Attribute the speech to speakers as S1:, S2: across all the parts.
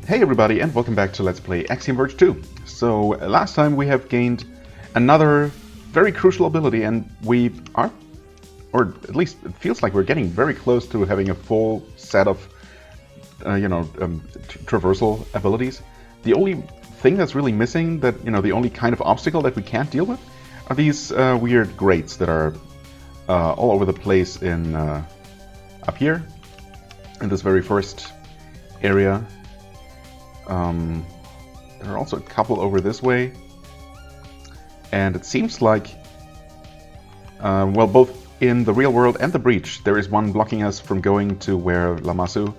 S1: Hey everybody, and welcome back to Let's Play Axiom Verge 2. So last time we have gained another very crucial ability, and we are, or at least it feels like we're getting very close to having a full set of, traversal abilities. The only thing that's really missing, that the only kind of obstacle that we can't deal with, are these weird grates that are all over the place in up here in this very first area. There are also a couple over this way, and it seems like, well, both in the real world and the breach, there is one blocking us from going to where Lamasu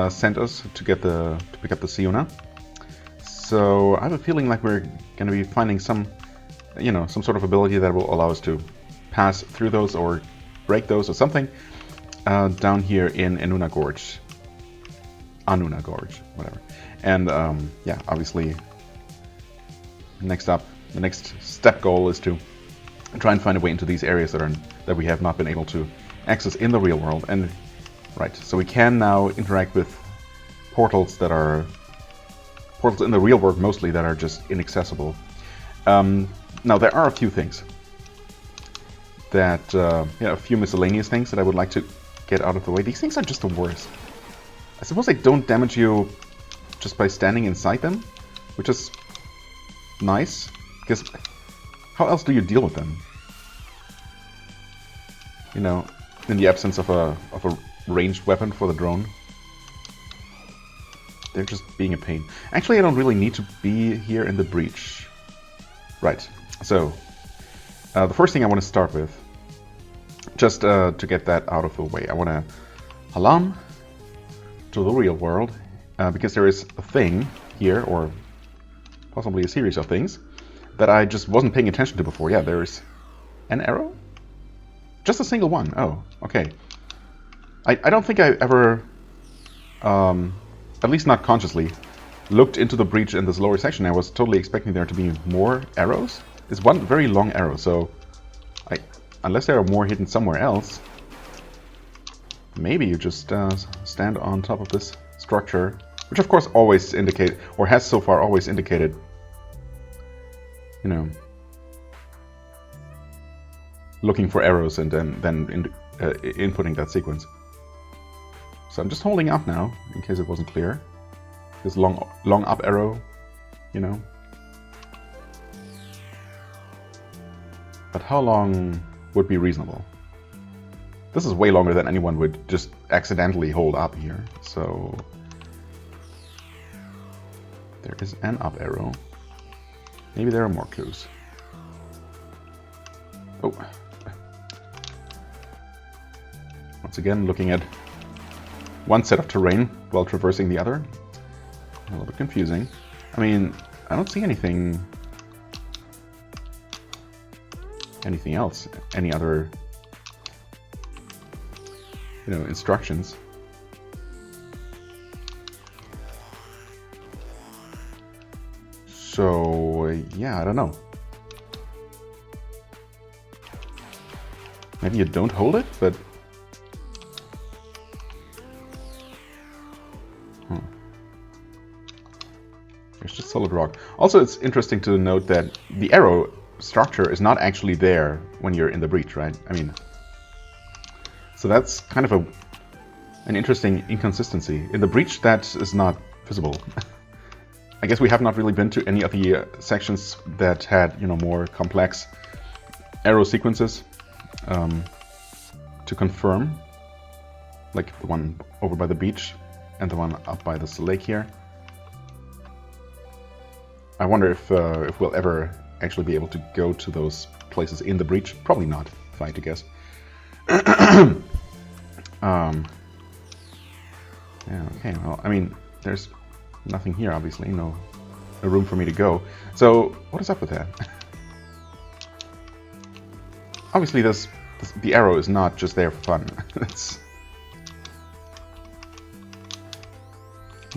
S1: sent us to pick up the Siuna. So I have a feeling like we're going to be finding some sort of ability that will allow us to pass through those or break those or something down here in Anuna Gorge, whatever. And yeah, obviously, next up, the next step goal is to try and find a way into these areas that we have not been able to access in the real world. And right, so we can now interact with portals that are portals in the real world mostly that are just inaccessible. Now there are a few things that a few miscellaneous things that I would like to get out of the way. These things are just the worst. I suppose they don't damage you just by standing inside them, which is nice, because how else do you deal with them? In the absence of a ranged weapon for the drone. They're just being a pain. Actually, I don't really need to be here in the breach. Right, so the first thing I want to start with, just to get that out of the way, I want to halam to the real world. Because there is a thing here, or possibly a series of things, that I just wasn't paying attention to before. Yeah, there's an arrow? Just a single one. Oh, okay. I don't think I ever, at least not consciously, looked into the breach in this lower section. I was totally expecting there to be more arrows. It's one very long arrow, so unless there are more hidden somewhere else, maybe you just stand on top of this structure, which of course always indicate, or has so far always indicated, looking for arrows and then inputting that sequence. So I'm just holding up now, in case it wasn't clear. This long up arrow, But how long would be reasonable? This is way longer than anyone would just accidentally hold up here, so there is an up arrow. Maybe there are more clues. Oh. Once again, looking at one set of terrain while traversing the other. A little bit confusing. I mean, I don't see anything else, any other instructions. So yeah, I don't know. Maybe you don't hold it, but there's just solid rock. Also, it's interesting to note that the arrow structure is not actually there when you're in the breach, right? I mean, so that's kind of an interesting inconsistency. In the breach, that is not visible. I guess we have not really been to any of the sections that had, more complex arrow sequences to confirm, like the one over by the beach and the one up by this lake here. I wonder if we'll ever actually be able to go to those places in the breach. Probably not, if I had to guess. Yeah, okay, well, I mean, there's nothing here, obviously, no room for me to go. So, what is up with that? Obviously, the arrow is not just there for fun. It's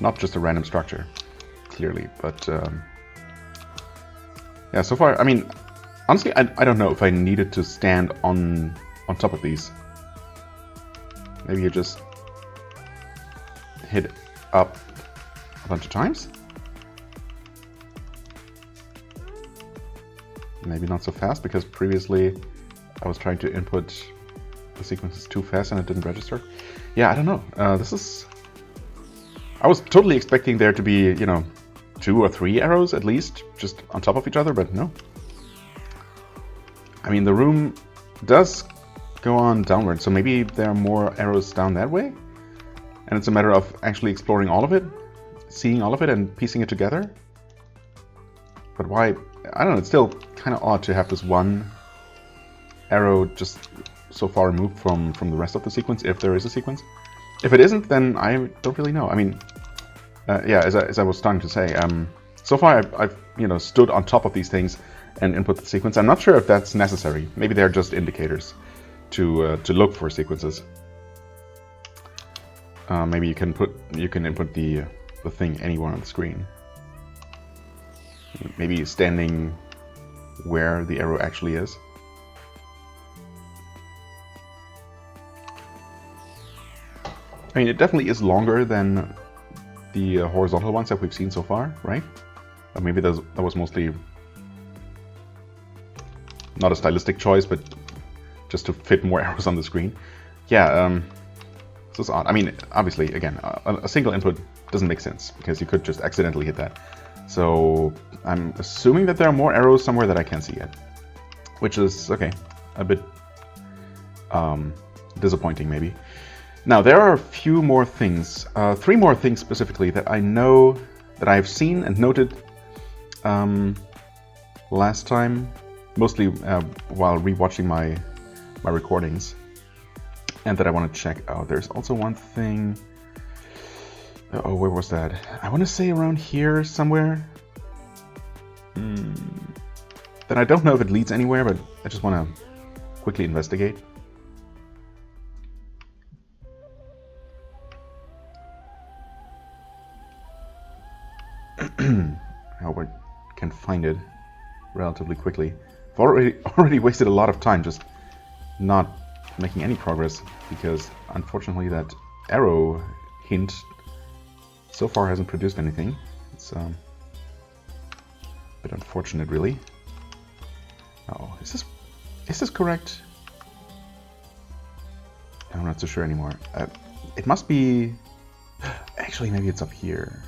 S1: not just a random structure, clearly, but yeah, so far, I mean, honestly, I don't know if I needed to stand on top of these. Maybe you just hit up a bunch of times. Maybe not so fast, because previously I was trying to input the sequences too fast and it didn't register. Yeah, I don't know. I was totally expecting there to be, you know, 2 or 3 arrows at least, just on top of each other, but no. I mean, the room does go on downward, so maybe there are more arrows down that way? And it's a matter of actually exploring all of it, seeing all of it and piecing it together? But why? I don't know, it's still kind of odd to have this one arrow just so far removed from the rest of the sequence, if there is a sequence. If it isn't, then I don't really know. I mean, yeah, as I was starting to say, so far I've you know, stood on top of these things and input the sequence. I'm not sure if that's necessary. Maybe they're just indicators to look for sequences. Maybe you can input the thing anywhere on the screen. Maybe standing where the arrow actually is. I mean, it definitely is longer than the horizontal ones that we've seen so far, right? Or maybe that was mostly not a stylistic choice, but just to fit more arrows on the screen. Yeah, this is odd. I mean, obviously, again, a single input doesn't make sense, because you could just accidentally hit that. So I'm assuming that there are more arrows somewhere that I can't see yet. Which is, okay, a bit disappointing maybe. Now, there are a few more things, 3 more things specifically that I know that I've seen and noted last time, mostly while rewatching my recordings, and that I want to check out. There's also one thing. Oh, where was that? I want to say around here somewhere. Then I don't know if it leads anywhere, but I just want to quickly investigate. I hope I can find it relatively quickly. I've already wasted a lot of time just not making any progress, because unfortunately that arrow hint so far hasn't produced anything. It's a bit unfortunate, really. Oh, is this correct? I'm not so sure anymore. It must be. Actually, maybe it's up here.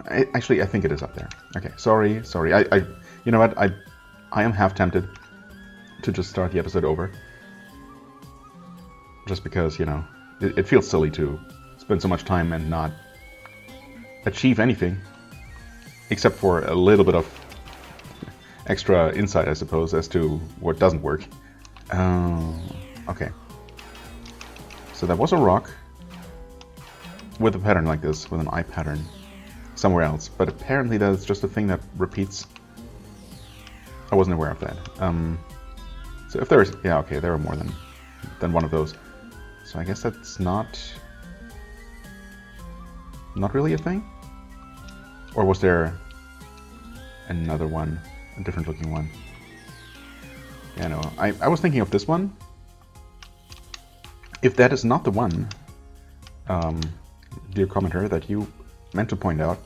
S1: Actually, I think it is up there. Okay, sorry. You know what? I am half tempted to just start the episode over, just because, you know, it feels silly to spend so much time and not achieve anything, except for a little bit of extra insight, I suppose, as to what doesn't work. Okay. So that was a rock with a pattern like this, with an eye pattern somewhere else, but apparently that's just a thing that repeats. I wasn't aware of that. So if there's, yeah, okay, there are more than one of those. So I guess that's not really a thing? Or was there another one, a different looking one? Yeah, no, I was thinking of this one. If that is not the one, dear commenter, that you meant to point out,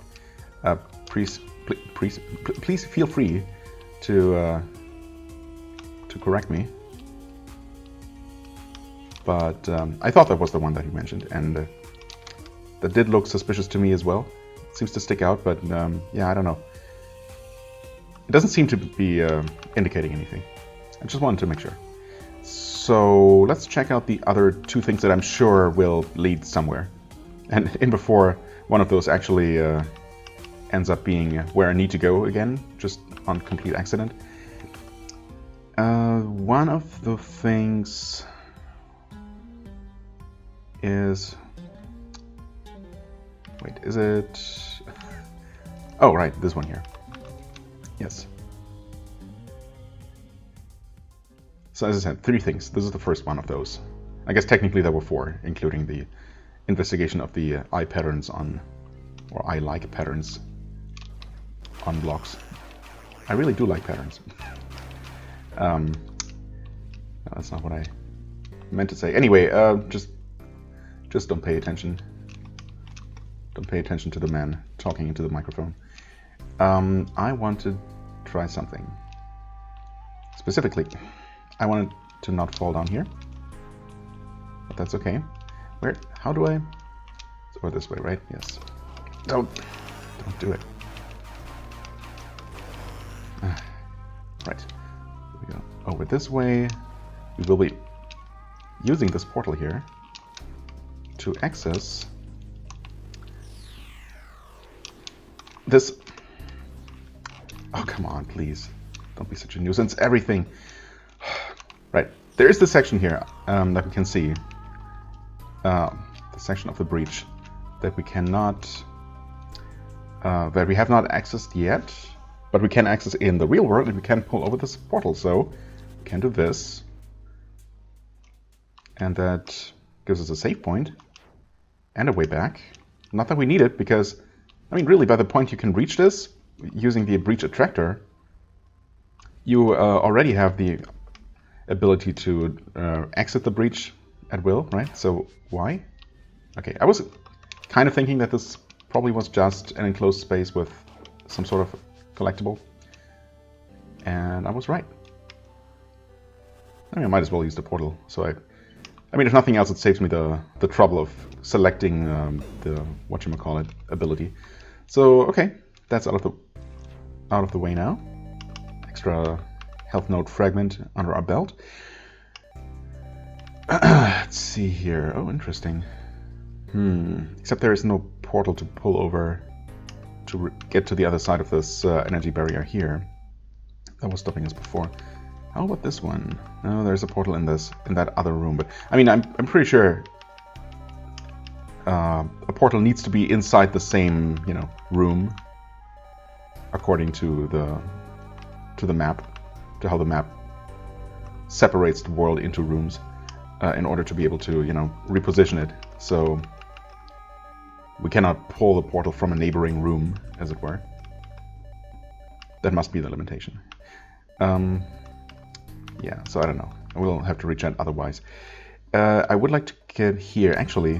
S1: please feel free to correct me. But I thought that was the one that you mentioned, and that did look suspicious to me as well. It seems to stick out, but yeah, I don't know. It doesn't seem to be indicating anything. I just wanted to make sure. So let's check out the other 2 things that I'm sure will lead somewhere. And in before one of those actually ends up being where I need to go again, just on complete accident. One of the things is... Wait, is it... Oh, right, this one here. Yes. So as I said, 3 things. This is the first one of those. I guess technically there were 4, including the investigation of the eye patterns on, or eye-like patterns on blocks. I really do like patterns. No, that's not what I meant to say. Anyway, just don't pay attention. Don't pay attention to the man talking into the microphone. I want to try something. Specifically, I wanted to not fall down here. But that's okay. Where? How do I? Or this way, right? Yes. Don't do it. Right. Here we go. Over this way. We will be using this portal here to access this. Oh, come on, please. Don't be such a nuisance. Everything. Right. There is this section here that we can see. The section of the breach that we cannot, that we have not accessed yet, but we can access in the real world, and we can pull over this portal. So we can do this, and that gives us a save point and a way back. Not that we need it, because, I mean, really, by the point you can reach this using the breach attractor, you already have the ability to exit the breach at will, right? So why? Okay, I was kind of thinking that this probably was just an enclosed space with some sort of collectible, and I was right. I mean, I might as well use the portal. So I mean, if nothing else, it saves me the trouble of selecting the whatchamacallit ability. So okay, that's out of the way now. Extra health node fragment under our belt. Let's see here. Oh, interesting. Except there is no portal to pull over to get to the other side of this energy barrier here. That was stopping us before. How about this one? No, there's a portal in that other room. But I mean, I'm pretty sure a portal needs to be inside the same, room, according to the map, to how the map separates the world into rooms, in order to be able to, reposition it. So we cannot pull the portal from a neighboring room, as it were. That must be the limitation. Yeah, so I don't know. We'll have to reach out otherwise. I would like to get here. Actually,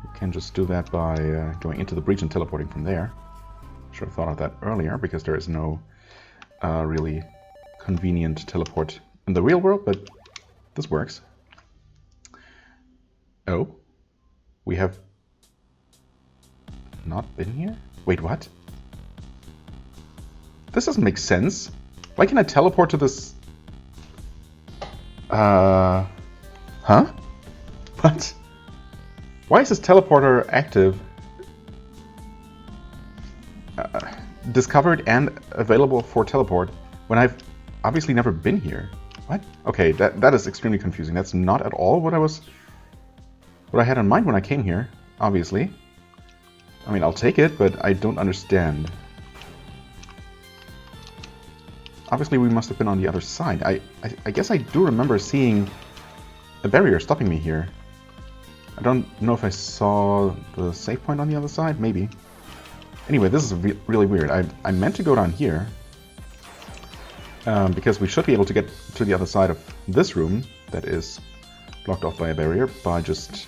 S1: we can just do that by going into the breach and teleporting from there. Should have thought of that earlier, because there is no really convenient teleport in the real world, but this works. Oh, we have not been here? Wait, what? This doesn't make sense. Why can I teleport to this? Huh? What? Why is this teleporter active? Discovered and available for teleport when I've obviously never been here. What? Okay, that is extremely confusing. That's not at all what I had in mind when I came here, obviously. I mean, I'll take it, but I don't understand. Obviously, we must have been on the other side. I guess I do remember seeing a barrier stopping me here. I don't know if I saw the save point on the other side. Maybe. Anyway, this is really weird. I meant to go down here, because we should be able to get to the other side of this room that is blocked off by a barrier by just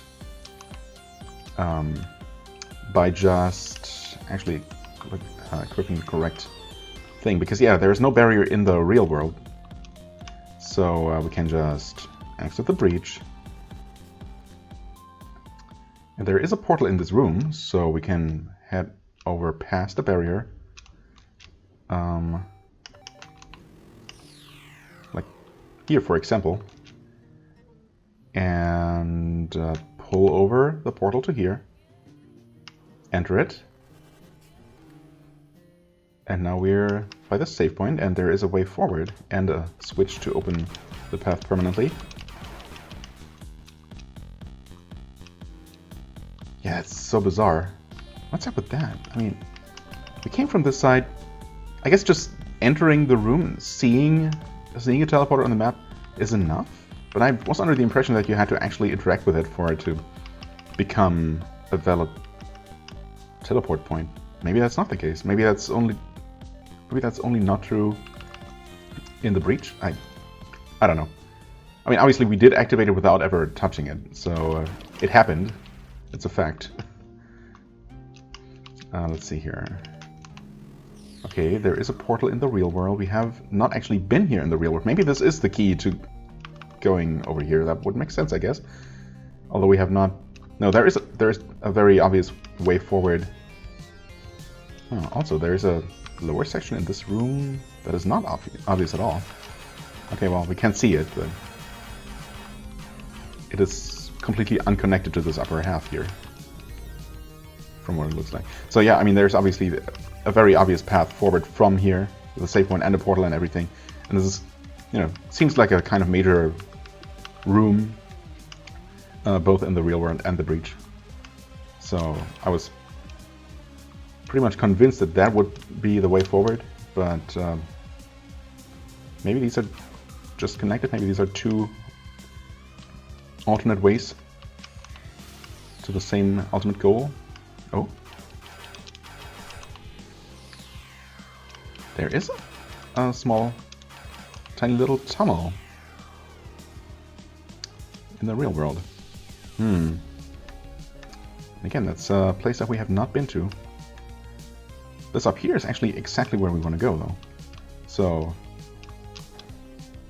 S1: actually clicking the correct thing, because yeah, there is no barrier in the real world, so we can just exit the breach, and there is a portal in this room, so we can head over past the barrier, like here, for example, and pull over the portal to here, enter it. And now we're by the save point, and there is a way forward and a switch to open the path permanently. Yeah, it's so bizarre. What's up with that? I mean, we came from this side. I guess just entering the room, seeing a teleporter on the map is enough. But I was under the impression that you had to actually interact with it for it to become a valid teleport point. Maybe that's not the case. Maybe that's only not true in the breach. I don't know. I mean, obviously we did activate it without ever touching it, so it happened. It's a fact. Let's see here. Okay, there is a portal in the real world. We have not actually been here in the real world. Maybe this is the key to going over here. That would make sense, I guess. Although we have not... No, there is a very obvious way forward. Oh, also, there is a lower section in this room that is not obvious at all. Okay, well, we can't see it, but... It is completely unconnected to this upper half here. From what it looks like. So yeah, I mean, there's obviously a very obvious path forward from here. The save point and the portal and everything. And this is, you know, seems like a kind of major room. Both in the real world and the breach. So I was pretty much convinced that that would be the way forward. But maybe these are just connected. Maybe these are two alternate ways to the same ultimate goal. Oh. There is a small, tiny little tunnel in the real world. Again, that's a place that we have not been to. This up here is actually exactly where we want to go, though. So,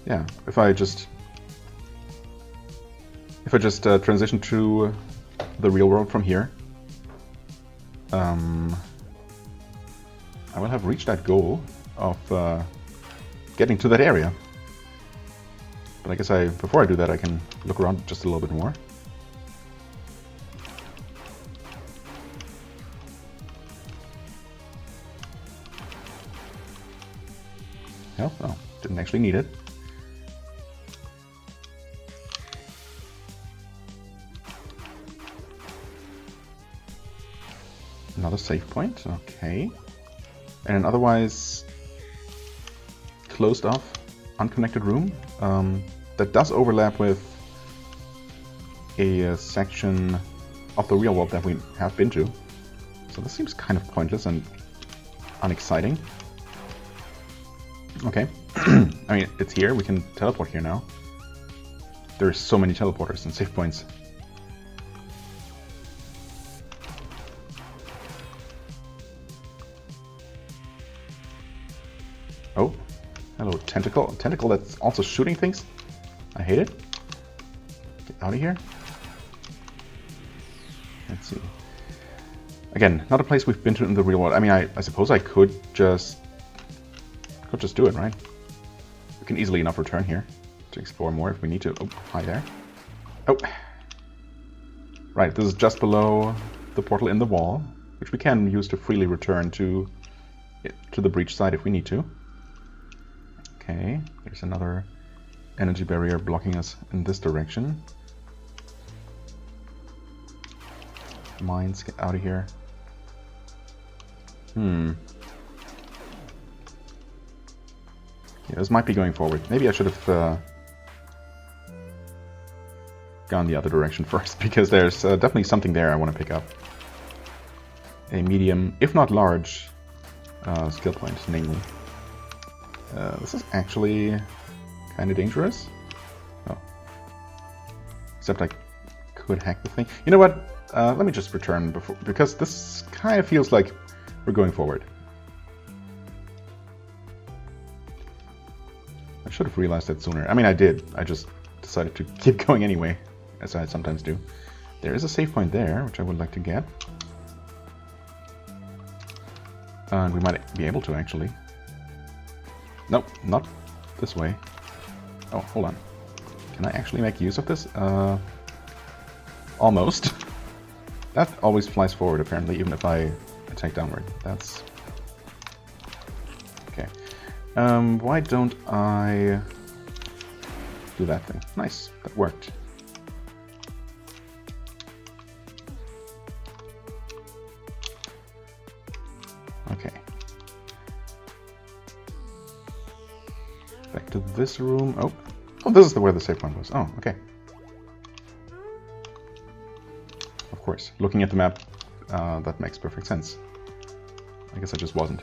S1: yeah, if I just transition to the real world from here, I will have reached that goal of getting to that area. But I guess before I do that, I can look around just a little bit more. Oh, well, didn't actually need it. Another save point, okay. And an otherwise closed off, unconnected room that does overlap with a section of the real world that we have been to. So this seems kind of pointless and unexciting. Okay, I mean, it's here, we can teleport here now. There's so many teleporters and save points. Oh, hello, tentacle. A tentacle that's also shooting things. I hate it. Get out of here. Let's see. Again, not a place we've been to in the real world. I mean, I suppose I could just do it, right? We can easily enough return here to explore more if we need to. Oh, hi there. Oh. Right, this is just below the portal in the wall, which we can use to freely return to the breach side if we need to. Okay, there's another energy barrier blocking us in this direction. Mines, get out of here. Yeah, this might be going forward. Maybe I should have gone the other direction first, because there's definitely something there I want to pick up. A medium, if not large, skill point, namely. This is actually kind of dangerous. Oh. Except I could hack the thing. You know what? Let me just return before, because this kind of feels like we're going forward. I should have realized that sooner. I mean, I did. I just decided to keep going anyway, as I sometimes do. There is a save point there, which I would like to get. And we might be able to, actually. Nope, not this way. Oh, hold on. Can I actually make use of this? Almost. That always flies forward, apparently, even if I attack downward. That's... okay. Why don't I do that thing? Nice, that worked. Okay. Back to this room. Oh, this is where the save point was. Oh, okay. Of course, looking at the map, that makes perfect sense. I guess I just wasn't.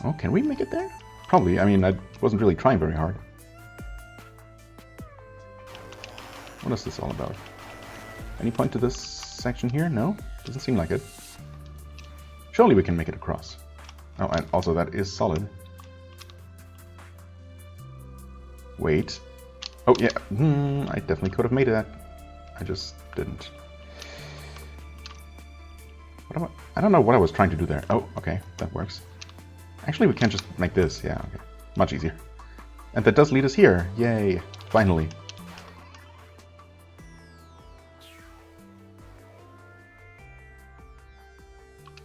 S1: Oh, can we make it there? Probably. I mean, I wasn't really trying very hard. What is this all about? Any point to this? section here? No? Doesn't seem like it. Surely we can make it across. Oh, and also that is solid. Wait. Oh, yeah. I definitely could have made that. I just didn't. I don't know what I was trying to do there. Oh, okay. That works. Actually, we can just make this. Yeah, okay. Much easier. And that does lead us here. Yay. Finally.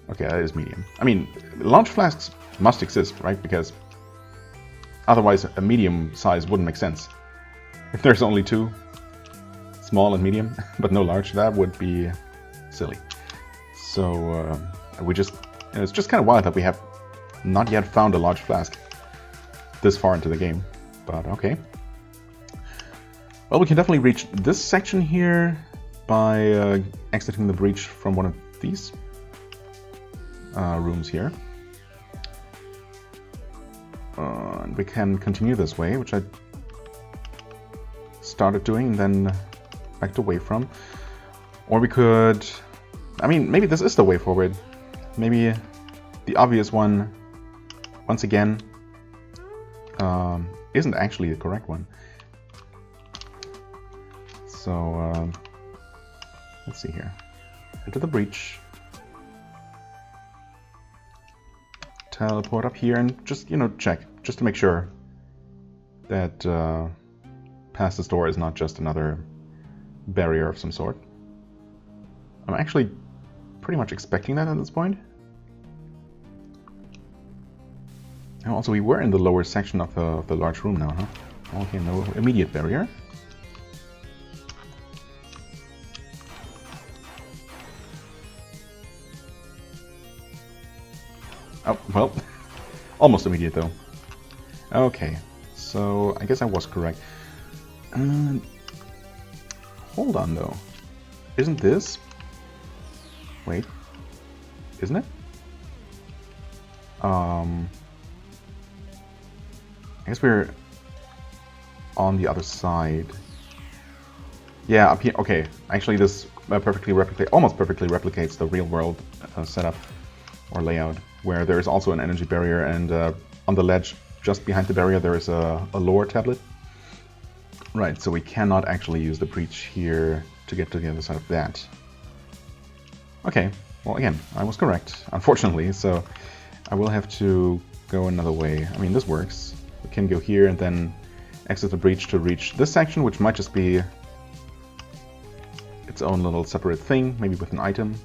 S1: Okay, that is medium. I mean, launch flasks must exist, right? Because otherwise a medium size wouldn't make sense. If there's only two, small and medium, but no large, that would be silly. So it's just kind of wild that we have not yet found a large flask this far into the game, but okay. Well, we can definitely reach this section here by exiting the breach from one of these rooms here. And we can continue this way, which I started doing and then backed away from. Or we could... I mean, maybe this is the way forward. Maybe the obvious one, once again, isn't actually the correct one. So, let's see here. Into the breach. Teleport up here and just, check. Just to make sure that past this door is not just another barrier of some sort. I'm actually pretty much expecting that at this point. And also, we were in the lower section of the large room now, huh? Okay, no immediate barrier. Oh, well, almost immediate though. Okay, so I guess I was correct. Hold on though. Isn't this? Wait, isn't it? I guess we're on the other side. Yeah, up here. Okay, actually, this almost perfectly replicates the real world setup or layout, where there is also an energy barrier, and on the ledge just behind the barrier there is a lower tablet. Right, so we cannot actually use the breach here to get to the other side of that. Okay, well again, I was correct, unfortunately, so I will have to go another way. I mean, this works. We can go here and then exit the breach to reach this section, which might just be its own little separate thing, maybe with an item.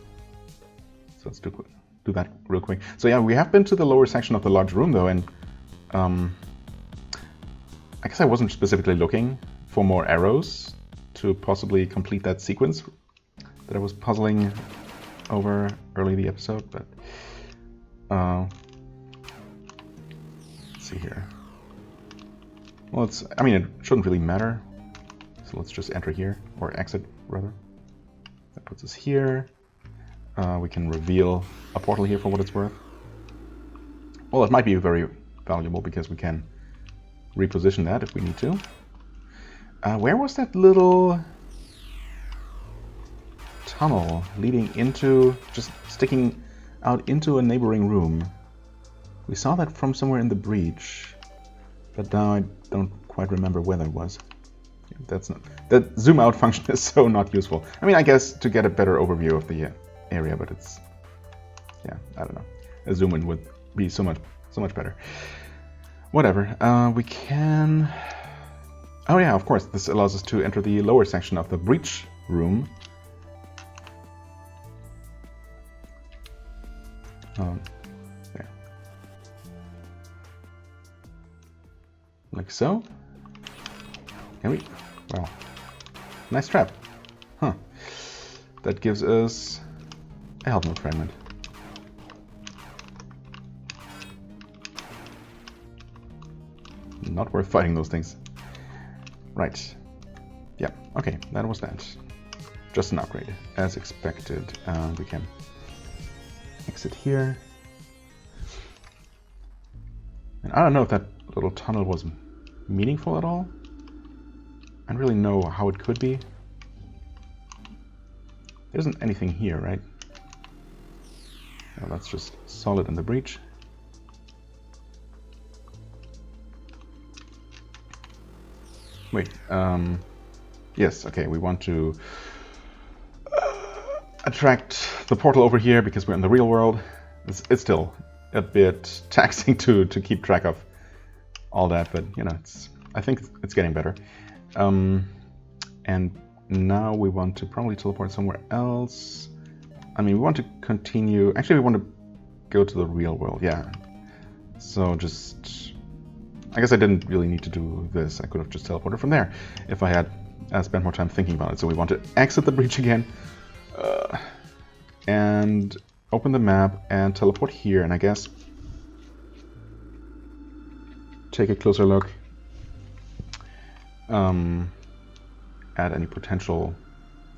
S1: So let's do that real quick. So yeah, we have been to the lower section of the large room though, and I guess I wasn't specifically looking for more arrows to possibly complete that sequence that I was puzzling over early in the episode, but let's see here. Well, I mean, it shouldn't really matter. So let's just enter here, or exit rather. That puts us here. We can reveal a portal here for what it's worth. Well, it might be very valuable because we can reposition that if we need to. Where was that little tunnel leading into, just sticking out into a neighboring room? We saw that from somewhere in the breach, but now I don't quite remember where that was. That zoom out function is so not useful. I mean, I guess to get a better overview of the area, but it's, yeah, I don't know. A zoom in would be so much better. Whatever. We can. Oh yeah, of course. This allows us to enter the lower section of the breach room. There. Like so. Can we? Well, nice trap. Huh. That gives us a health node fragment. Not worth fighting those things. Right. Yeah, okay, that was that. Just an upgrade, as expected. We can exit here. And I don't know if that little tunnel was meaningful at all. I don't really know how it could be. There isn't anything here, right? No, that's just solid in the breach. Wait, yes, okay, we want to attract the portal over here because we're in the real world. It's still a bit taxing to keep track of all that, but you know, I think it's getting better. And now we want to probably teleport somewhere else. I mean, we want to continue. Actually, we want to go to the real world, yeah. So just, I guess I didn't really need to do this. I could have just teleported from there if I had spent more time thinking about it. So we want to exit the breach again and open the map and teleport here. And I guess take a closer look at any potential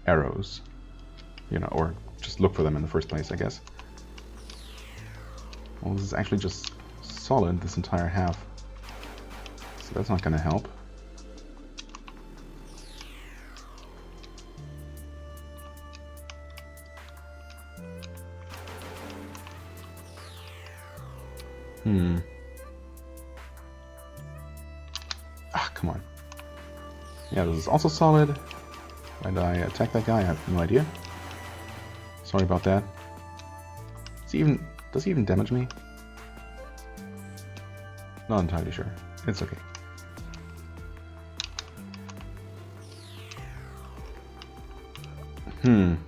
S1: arrows, you know, or just look for them in the first place, I guess. Well, this is actually just solid, this entire half. So that's not going to help. Ah, come on. Yeah, this is also solid. Why did I attack that guy? I have no idea. Sorry about that. Does he even damage me? Not entirely sure. It's okay.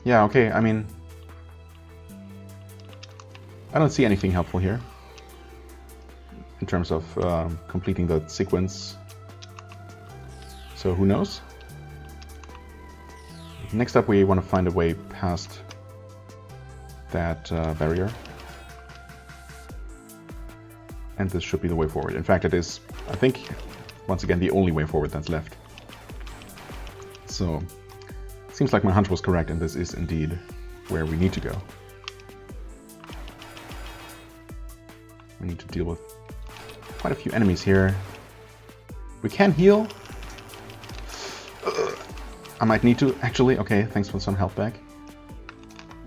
S1: Yeah, okay, I mean, I don't see anything helpful here in terms of completing the sequence. So who knows? Next up, we want to find a way past that barrier. And this should be the way forward. In fact, it is, I think, once again, the only way forward that's left. So, seems like my hunch was correct, and this is indeed where we need to go. We need to deal with quite a few enemies here. We can heal. I might need to, actually. Okay, thanks for some help back.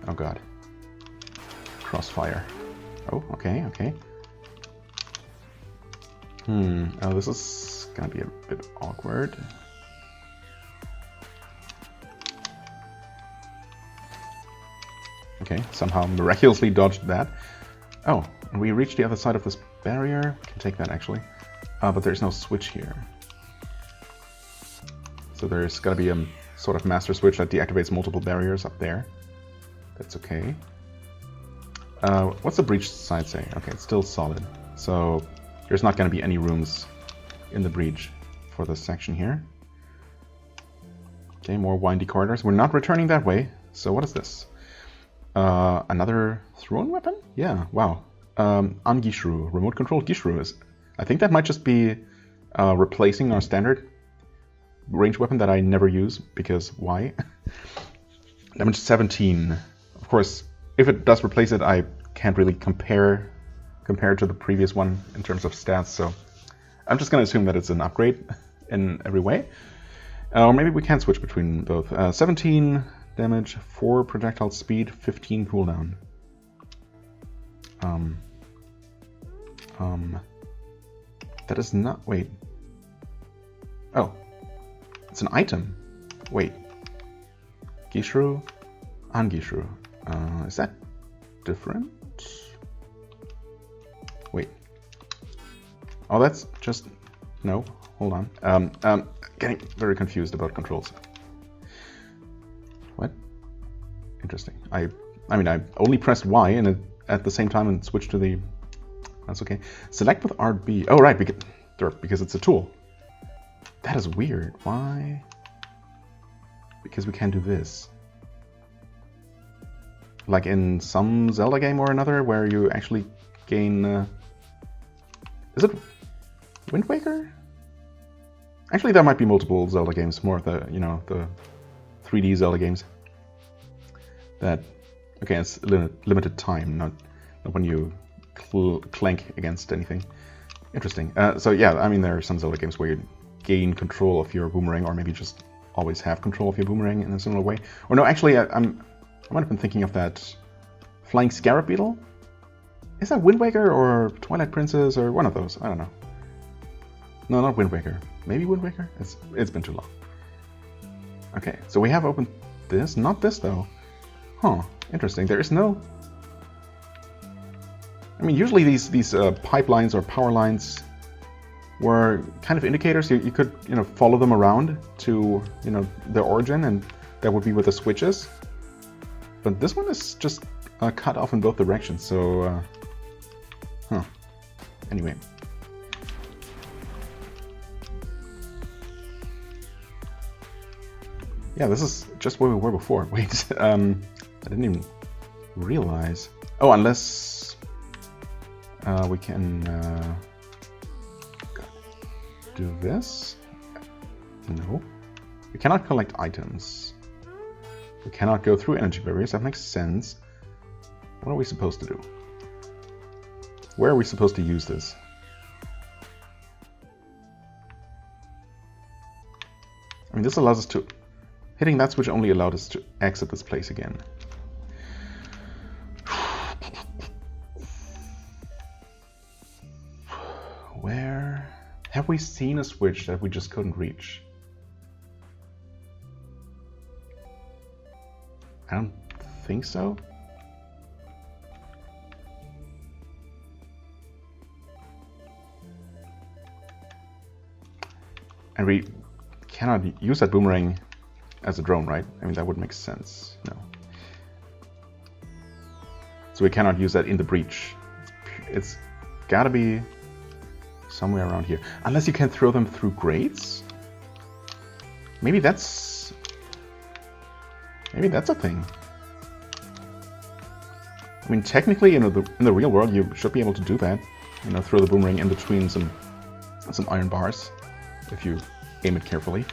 S1: Oh god. Crossfire. Oh, okay, okay. Oh, this is gonna be a bit awkward. Okay, somehow miraculously dodged that. Oh, and we reached the other side of this barrier. Can take that actually. But there's no switch here. So there's gotta be a sort of master switch that deactivates multiple barriers up there. That's okay. What's the breach side say? Okay, it's still solid. So there's not going to be any rooms in the breach for this section here. Okay, more windy corridors. We're not returning that way. So what is this? Another thrown weapon? Yeah, wow. Angishru, remote controlled Gishru is. I think that might just be replacing our standard range weapon that I never use, because why? Damage 17. Of course, if it does replace it, I can't really compare to the previous one in terms of stats, so I'm just going to assume that it's an upgrade in every way. Or maybe we can switch between both. 17 damage, 4 projectile speed, 15 cooldown. That is not... Wait. Oh. It's an item. Wait. Gishru? Angishru. Is that different? Wait. Oh, that's just... No. Hold on. Getting very confused about controls. What? Interesting. I mean, I only pressed Y and at the same time and switched to the... That's okay. Select with RB. Oh, right, because it's a tool. That is weird. Why? Because we can't do this. Like in some Zelda game or another, where you actually gain... Is it Wind Waker? Actually, there might be multiple Zelda games, more of the, you know, the 3D Zelda games. That, okay, it's limited time, not when you clank against anything. Interesting. So yeah, I mean, there are some Zelda games where you gain control of your boomerang, or maybe just always have control of your boomerang in a similar way. Or no, actually, I'm I might have been thinking of that flying scarab beetle. Is that Wind Waker or Twilight Princess or one of those? I don't know. No, not Wind Waker. Maybe Wind Waker? It's been too long. Okay, so we have opened this. Not this, though. Huh, interesting. There is no... I mean, usually these pipelines or power lines were kind of indicators. You could, follow them around to, their origin, and that would be where the switch is. But this one is just cut off in both directions, so... huh. Anyway. Yeah, this is just where we were before. Wait, I didn't even realize. Oh, unless we can do this. No. We cannot collect items. We cannot go through energy barriers. That makes sense. What are we supposed to do? Where are we supposed to use this? I mean, this allows us to... Hitting that switch only allowed us to exit this place again. Where... Have we seen a switch that we just couldn't reach? I don't think so. And we cannot use that boomerang as a drone, right? I mean, that would make sense. No. So we cannot use that in the breach. It's gotta be somewhere around here. Unless you can throw them through grates? Maybe that's a thing. I mean, technically, in the real world, you should be able to do that. Throw the boomerang in between some iron bars, if you aim it carefully.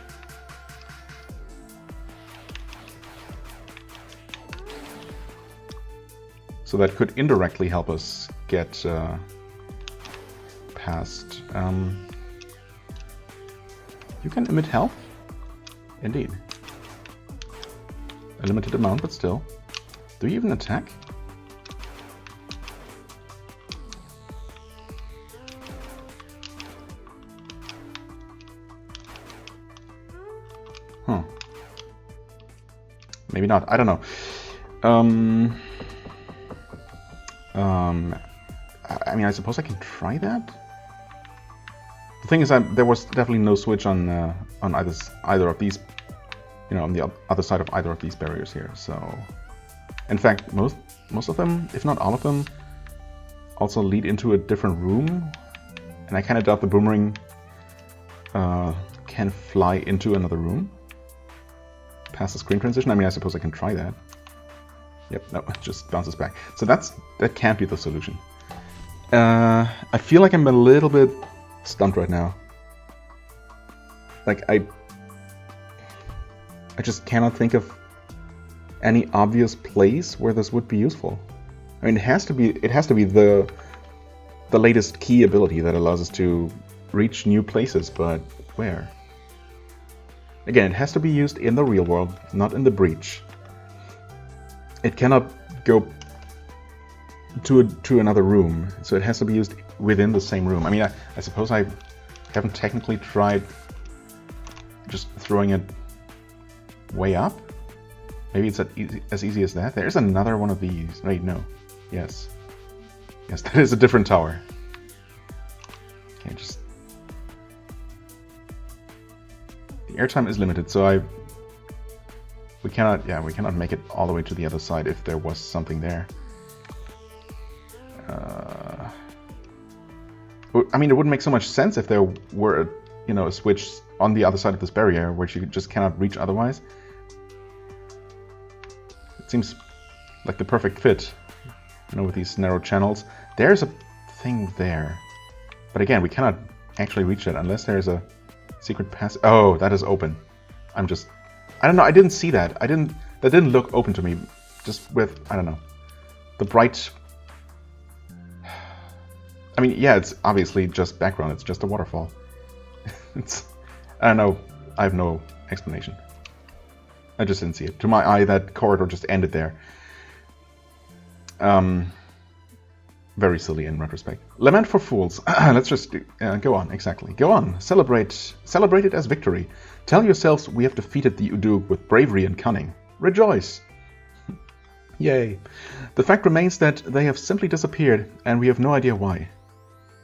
S1: So that could indirectly help us get past. You can emit health? Indeed. A limited amount, but still. Do you even attack? Huh. Maybe not. I don't know. I mean, I suppose I can try that. The thing is that there was definitely no switch on either of these, on the other side of either of these barriers here. So, in fact, most of them, if not all of them, also lead into a different room. And I kind of doubt the boomerang can fly into another room past the screen transition. I mean, I suppose I can try that. Yep, no, it just bounces back. So that can't be the solution. I feel like I'm a little bit stumped right now. Like, I just cannot think of any obvious place where this would be useful. I mean, it has to be the latest key ability that allows us to reach new places, but where? Again, it has to be used in the real world, not in the breach. It cannot go to another room, so it has to be used within the same room. I mean, I suppose I haven't technically tried just throwing it way up. Maybe it's as easy as that. There's another one of these. Wait, no. Yes. Yes, that is a different tower. Okay, just... The airtime is limited, so we cannot make it all the way to the other side if there was something there. I mean, it wouldn't make so much sense if there were a switch on the other side of this barrier, which you just cannot reach otherwise. It seems like the perfect fit, with these narrow channels. There's a thing there, but again, we cannot actually reach it unless there's a secret pass. Oh, that is open. I don't know. I didn't see that. That didn't look open to me. Just with, I don't know, the bright. I mean, yeah, it's obviously just background. It's just a waterfall. I don't know. I have no explanation. I just didn't see it. To my eye, that corridor just ended there. Very silly in retrospect. Lament for fools. Let's just go on, exactly. Go on, celebrate it as victory. Tell yourselves we have defeated the Udug with bravery and cunning. Rejoice! Yay. The fact remains that they have simply disappeared, and we have no idea why.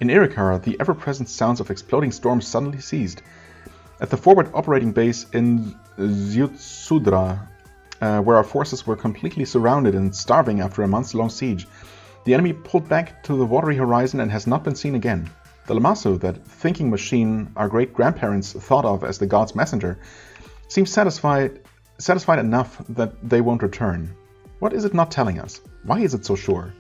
S1: In Irikara, the ever-present sounds of exploding storms suddenly ceased. At the forward operating base in Zyutsudra, where our forces were completely surrounded and starving after a months-long siege, the enemy pulled back to the watery horizon and has not been seen again. The Lamasu, that thinking machine our great-grandparents thought of as the god's messenger, seems satisfied enough that they won't return. What is it not telling us? Why is it so sure?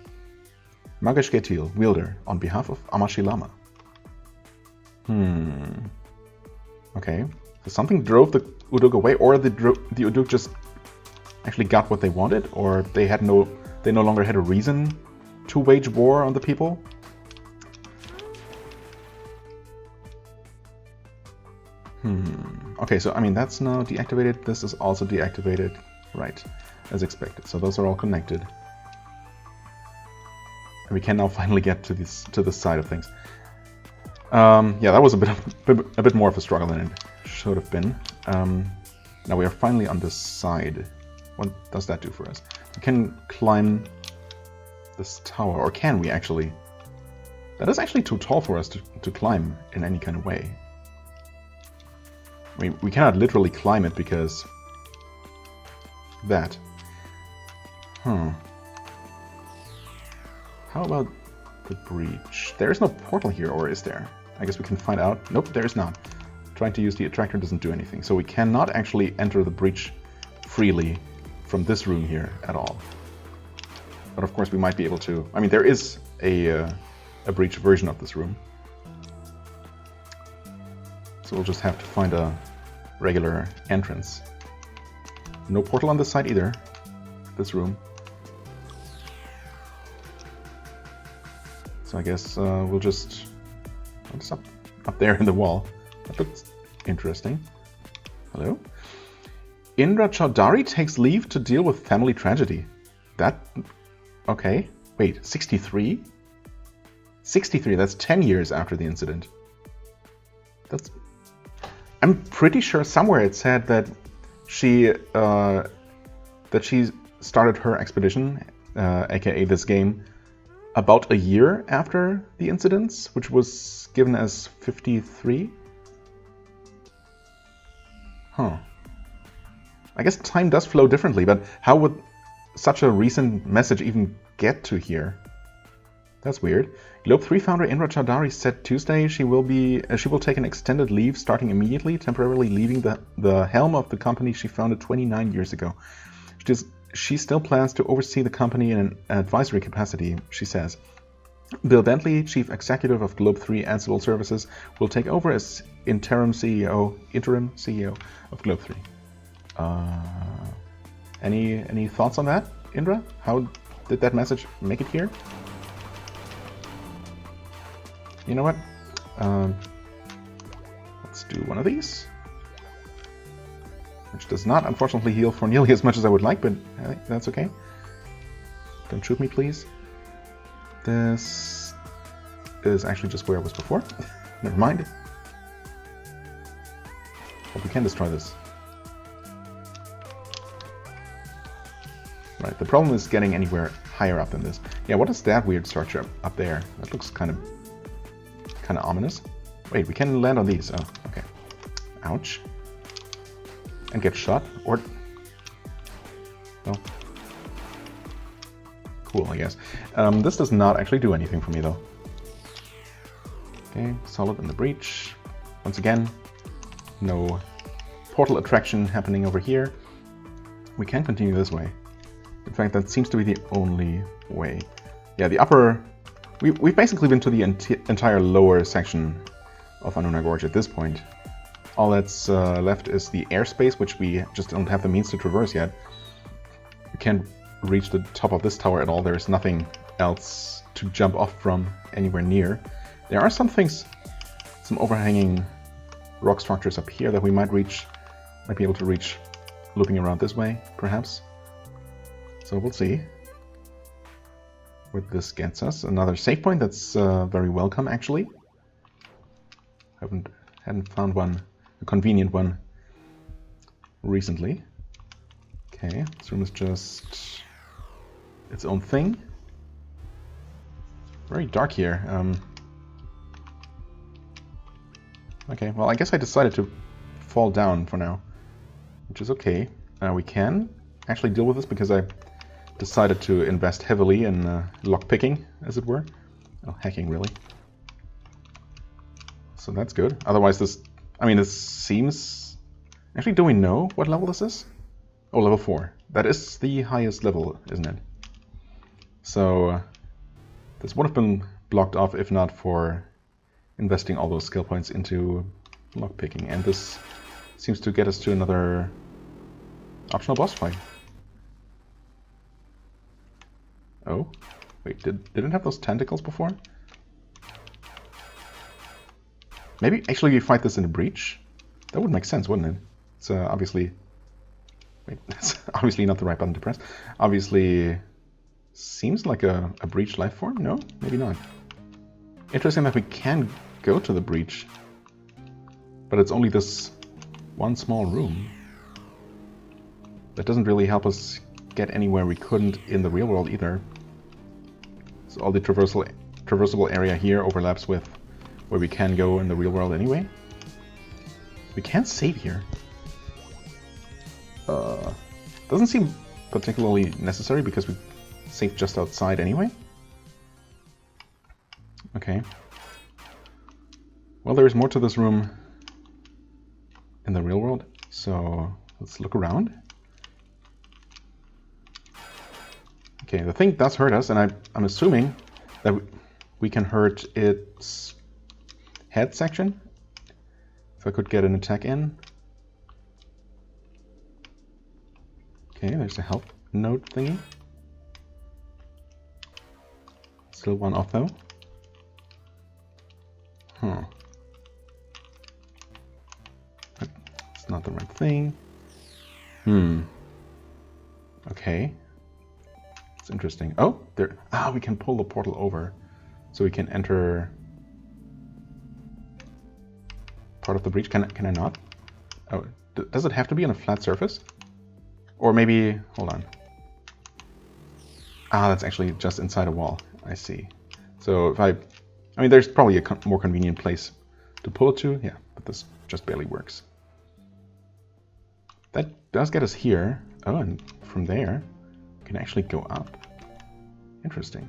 S1: Magesh Getil, wielder, on behalf of Amashilama. Okay, so something drove the Udug away, or the Udug just actually got what they wanted, or they no longer had a reason to wage war on the people. Okay, so I mean that's now deactivated. This is also deactivated, right? As expected. So those are all connected, and we can now finally get to this side of things. Yeah, that was a bit more of a struggle than it should have been. Now we are finally on this side. What does that do for us? We can climb this tower, or can we actually? That is actually too tall for us to climb in any kind of way. I mean, we cannot literally climb it because that. How about the breach? There is no portal here, or is there? I guess we can find out. Nope, there is not. Trying to use the attractor doesn't do anything. So we cannot actually enter the breach freely from this room here at all. But of course we might be able to. I mean, there is a breach version of this room. So we'll just have to find a regular entrance. No portal on this side either. This room. So I guess we'll just... What's up there in the wall? That looks interesting. Hello? Indra Chaudhari takes leave to deal with family tragedy. That... Okay. Wait, 63? 63, that's 10 years after the incident. That's... I'm pretty sure somewhere it said that she started her expedition, aka this game, about a year after the incidents, which was given as 53. Huh. I guess time does flow differently, but how would such a recent message even get to here? That's weird. Globe 3 founder Indra Chaudhari said Tuesday she will take an extended leave starting immediately, temporarily leaving the helm of the company she founded 29 years ago. She still plans to oversee the company in an advisory capacity, she says. Bill Bentley, chief executive of Globe 3 Ansible Services, will take over as interim CEO of Globe 3. Any thoughts on that, Indra? How did that message make it here? You know what? Let's do one of these. Which does not, unfortunately, heal for nearly as much as I would like, but I think that's okay. Don't shoot me, please. This is actually just where I was before. Never mind. But we can destroy this. Right, the problem is getting anywhere higher up than this. Yeah, what is that weird structure up there? That looks kind of ominous. Wait, we can land on these. Oh, okay. Ouch. And get shot, or... Oh. Cool, I guess. This does not actually do anything for me, though. Okay, solid in the breach. Once again, no portal attraction happening over here. We can continue this way. In fact, that seems to be the only way. Yeah, the upper... We've basically been to the entire lower section of Anuna Gorge at this point. All that's left is the airspace, which we just don't have the means to traverse yet. We can't reach the top of this tower at all. There's nothing else to jump off from anywhere near. There are some things, some overhanging rock structures up here that we might be able to reach looping around this way, perhaps. So we'll see where this gets us. Another save point that's very welcome, actually. Hadn't found one, a convenient one, recently. Okay, this room is just its own thing. Very dark here. Okay, well, I guess I decided to fall down for now, which is okay. We can actually deal with this because I decided to invest heavily in lockpicking, as it were. Oh, hacking, really. So that's good. Otherwise, this seems... Actually, do we know what level this is? Oh, level 4. That is the highest level, isn't it? So this would have been blocked off if not for investing all those skill points into lockpicking. And this seems to get us to another optional boss fight. Oh, wait, didn't it have those tentacles before? Maybe actually we fight this in a breach? That would make sense, wouldn't it? It's obviously... Wait, that's obviously not the right button to press. Obviously seems like a breach life form? No, maybe not. Interesting that we can go to the breach, but it's only this one small room. That doesn't really help us get anywhere we couldn't in the real world either. So all the traversable area here overlaps with where we can go in the real world anyway. We can't save here. Doesn't seem particularly necessary because we saved just outside anyway. Okay. Well, there is more to this room in the real world, so let's look around. Okay, the thing does hurt us, and I'm assuming that we can hurt its head section. If I could get an attack in. Okay, there's a help note thingy. Still one off though. Huh. It's not the right thing. Okay. It's interesting. Oh, there. Ah, we can pull the portal over, so we can enter part of the breach. Can I not? Oh, does it have to be on a flat surface? Or maybe, hold on. Ah, that's actually just inside a wall. I see. So if I mean, there's probably a more convenient place to pull it to. Yeah, but this just barely works. That does get us here. Oh, and from there, we can actually go up. Interesting.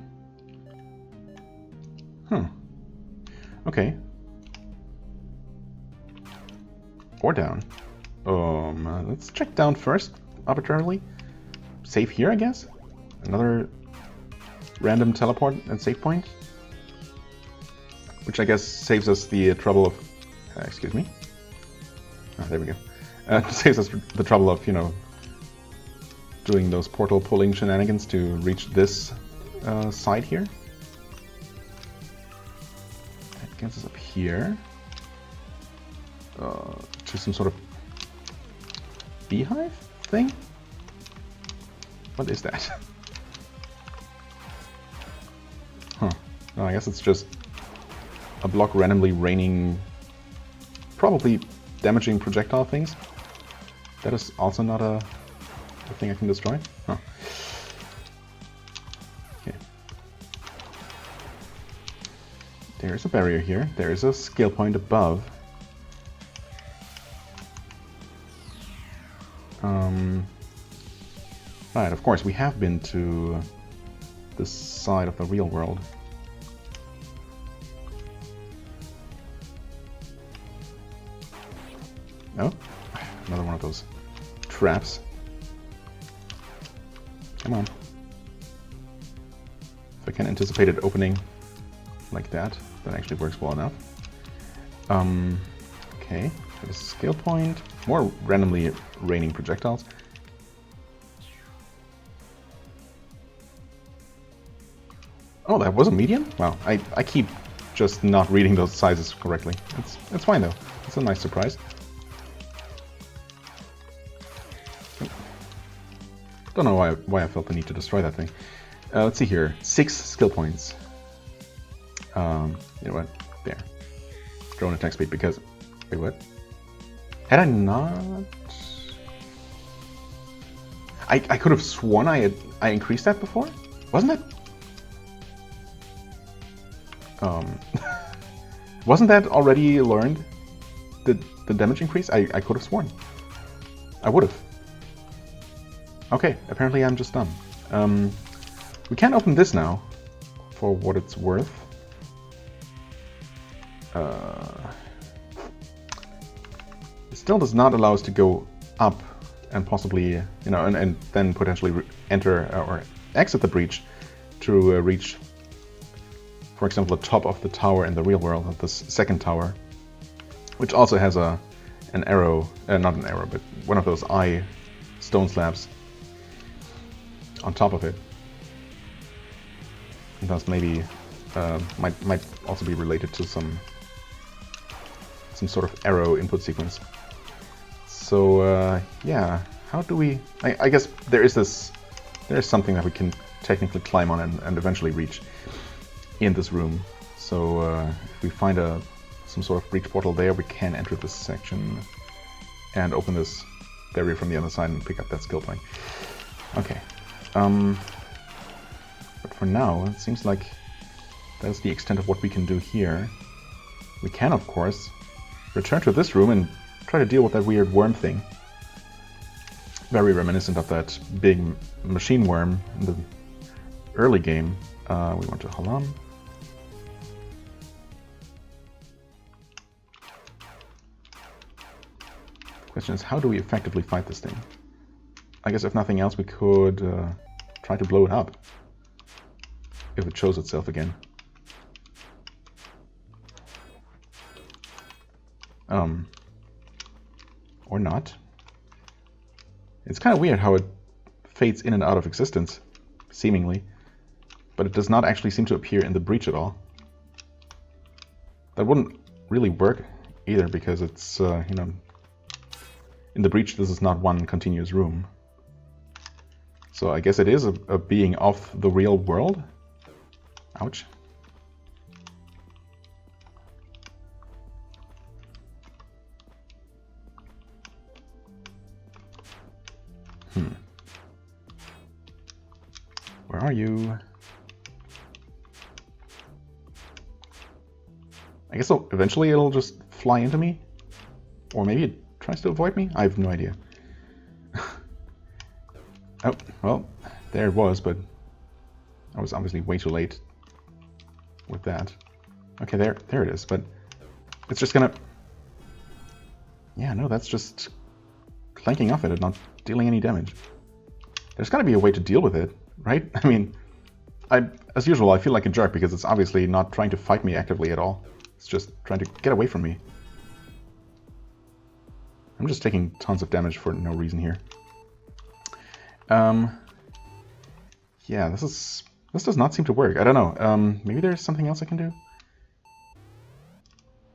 S1: Okay. Or down. Let's check down first, arbitrarily. Save here, I guess? Another random teleport and save point? Which I guess saves us the trouble of... excuse me? Oh, there we go. Saves us the trouble of, you know, doing those portal pulling shenanigans to reach this side here. That gets us up here. To some sort of beehive thing? What is that? Huh. Oh, I guess it's just a block randomly raining, probably damaging projectile things. That is also not a thing I can destroy. Huh. Okay. There's a barrier here. There is a skill point above. Right, of course, we have been to this side of the real world. Oh, another one of those traps. Come on. If I can anticipate it opening like that, that actually works well enough. Okay, got a skill point. More randomly raining projectiles. Oh, that was a medium? Wow, I keep just not reading those sizes correctly. It's fine though. It's a nice surprise. Don't know why I felt the need to destroy that thing. Let's see here. 6 skill points. You know what? There. Drone attack speed because... Wait, what? Had I not... I could have sworn I increased that before? Wasn't that... Wasn't that already learned? The damage increase? I could have sworn. I would have. Okay, apparently I'm just dumb. We can't open this now, for what it's worth. It still does not allow us to go up and possibly, you know, and then potentially enter or exit the breach to reach, for example, the top of the tower in the real world, of this second tower, which also has an arrow, not an arrow, but one of those eye stone slabs on top of it. And thus maybe might also be related to some sort of arrow input sequence. So yeah, how do we? I guess there is something that we can technically climb on and eventually reach in this room. So if we find some sort of breach portal there, we can enter this section and open this barrier from the other side and pick up that skill point. Okay. But for now, it seems like that's the extent of what we can do here. We can, of course, return to this room and try to deal with that weird worm thing. Very reminiscent of that big machine worm in the early game. We want to Halam. The question is, how do we effectively fight this thing? I guess if nothing else, we could try to blow it up. If it shows itself again. Or not. It's kind of weird how it fades in and out of existence, seemingly. But it does not actually seem to appear in the breach at all. That wouldn't really work either, because it's, you know, in the breach this is not one continuous room. So I guess it is a being of the real world. Ouch. Where are you? I guess eventually it'll just fly into me? Or maybe it tries to avoid me? I have no idea. Oh, well, there it was, but I was obviously way too late with that. Okay, there it is, but it's just gonna... Yeah, no, that's just clanking off it and not dealing any damage. There's gotta be a way to deal with it, right? I mean, as usual, I feel like a jerk because it's obviously not trying to fight me actively at all. It's just trying to get away from me. I'm just taking tons of damage for no reason here. Yeah, this does not seem to work. I don't know. Maybe there's something else I can do?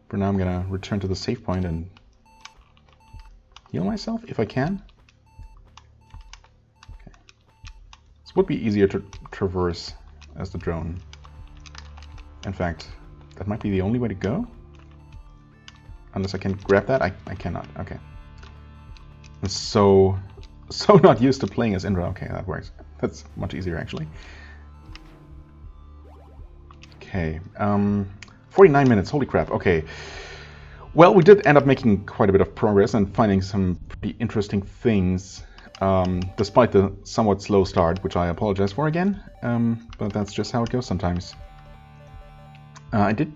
S1: For now, I'm gonna return to the save point and heal myself, if I can. Okay. This would be easier to traverse as the drone. In fact, that might be the only way to go? Unless I can grab that? I cannot. Okay. I'm so not used to playing as Indra. Okay, that works. That's much easier, actually. Okay. 49 minutes. Holy crap. Okay. Well, we did end up making quite a bit of progress and finding some pretty interesting things, despite the somewhat slow start, which I apologize for again. But that's just how it goes sometimes. I did...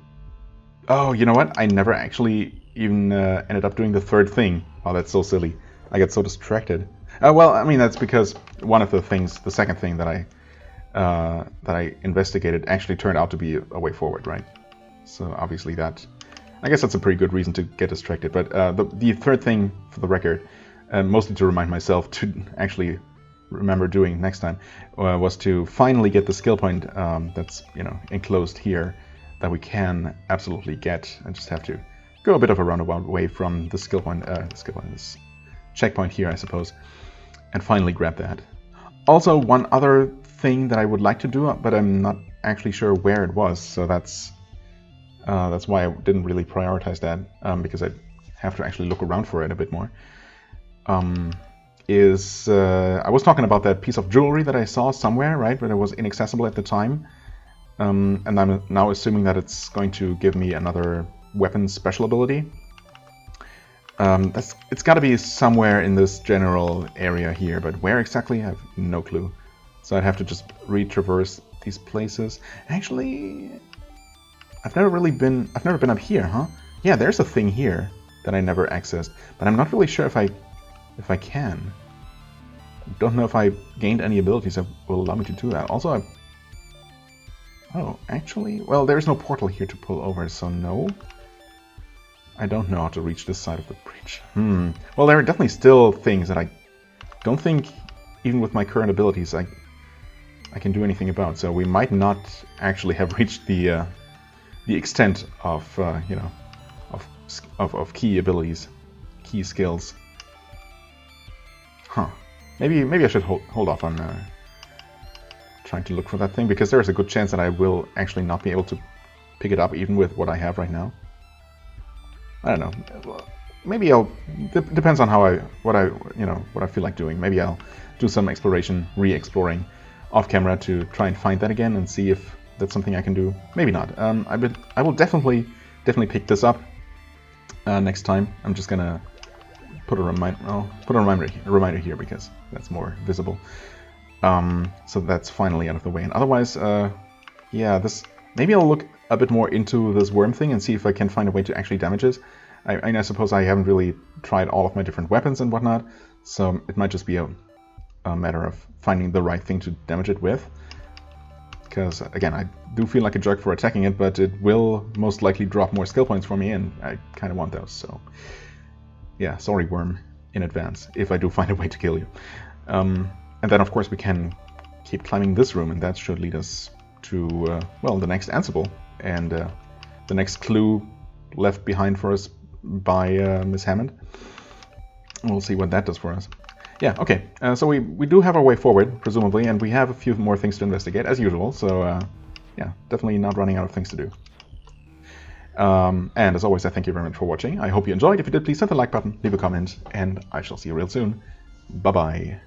S1: Oh, you know what? I never actually even ended up doing the third thing. Oh, that's so silly. I get so distracted. Well, I mean, that's because one of the things, the second thing that I investigated actually turned out to be a way forward, right? So obviously that... I guess that's a pretty good reason to get distracted. But the third thing, for the record, mostly to remind myself to actually remember doing next time, was to finally get the skill point that's, you know, enclosed here that we can absolutely get. I just have to go a bit of a roundabout way from the skill point, this checkpoint here, I suppose, and finally grab that. Also, one other thing that I would like to do, but I'm not actually sure where it was, so that's why I didn't really prioritize that, because I have to actually look around for it a bit more. I was talking about that piece of jewelry that I saw somewhere, right, but it was inaccessible at the time, and I'm now assuming that it's going to give me another weapon special ability. It's got to be somewhere in this general area here, but where exactly, I have no clue. So I'd have to just retraverse these places. Actually, I've never been up here, huh? Yeah, there's a thing here that I never accessed, but I'm not really sure if I can. I don't know if I gained any abilities that will allow me to do that. Also, oh, actually, well, there's no portal here to pull over, so no. I don't know how to reach this side of the breach. Well, there are definitely still things that I don't think, even with my current abilities, I can do anything about. So we might not actually have reached the extent of you know, of key abilities, key skills. Huh? Maybe I should hold off on trying to look for that thing, because there's a good chance that I will actually not be able to pick it up even with what I have right now. I don't know. Maybe depends on what I feel like doing. Maybe I'll do some exploration, re-exploring off camera to try and find that again and see if that's something I can do. Maybe not. I will definitely pick this up next time. I'm just gonna put a reminder here because that's more visible. So that's finally out of the way. And otherwise, yeah, maybe I'll look a bit more into this worm thing and see if I can find a way to actually damage it. I suppose I haven't really tried all of my different weapons and whatnot, so it might just be a matter of finding the right thing to damage it with. Because, again, I do feel like a jerk for attacking it, but it will most likely drop more skill points for me, and I kind of want those, so... Yeah, sorry, worm, in advance, if I do find a way to kill you. And then, of course, we can keep climbing this room, and that should lead us to, well, the next Ansible, and the next clue left behind for us by Miss Hammond. We'll see what that does for us. Yeah, okay, so we do have our way forward, presumably, and we have a few more things to investigate, as usual, so yeah, definitely not running out of things to do. And as always, I thank you very much for watching. I hope you enjoyed. If you did, please hit the like button, leave a comment, and I shall see you real soon. Bye-bye.